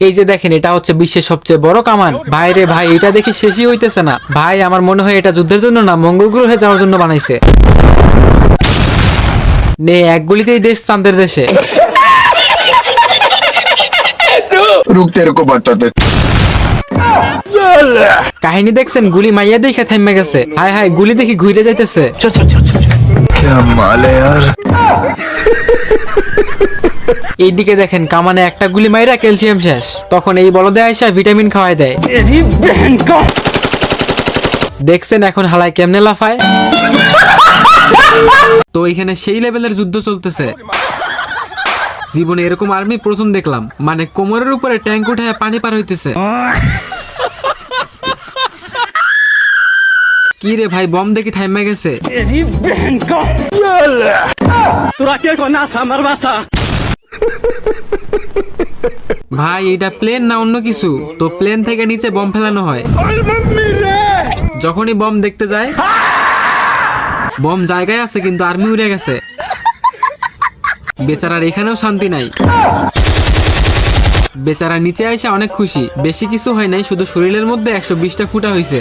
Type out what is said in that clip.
এই যে দেখেন, এটা হচ্ছে বিশ্বের সবচেয়ে বড় কামান। ভাই রে ভাই, এটা দেখি শেষই হইতেছে না ভাই। আমার মনে হয় এটা যুদ্ধের জন্য না, মঙ্গল গ্রহে যাওয়ার জন্য বানাইছে। নে, এক গুলিতেই দেশ চাঁদের দেশে। रुक तेरे को बताते। কাহিনী দেখছেন, গুলি মাইয়া দেখে থেমে গেছে। হায় হায়, গুলি দেখি ঘুরে যাইতেছে। क्या माल है यार। এইদিকে দেখেন, কামানে একটা গুলি মাইরা ক্যালসিয়াম শেষ। তখন এই বলদে আইসা ভিটামিন খাওয়াই দেয়। দেখছেন এখন হালায় কেমনে লাফায়। তো এখানে সেই লেভেলের যুদ্ধ চলতেছে। জীবনে এরকম আর্মি প্রথম দেখলাম, মানে কোমরের উপরে ট্যাঙ্ক উঠায় পানি পার হইতেছে। কি রে ভাই, বম দেখি থাইমা গেছে। ভাই এটা প্লেন না অন্য কিছু? তো প্লেন থেকে নিচে বম ফেলানো হয়। যখনই বম দেখতে যায়, বম জায়গায় আছে কিন্তু আর্মি উড়ে গেছে। বেচারার এখানেও শান্তি নাই। বেচারা নিচে আইসা অনেক খুশি। বেশি কিছু হয় নাই, শুধু শরীরের মধ্যে 120টা ফুটা হয়েছে।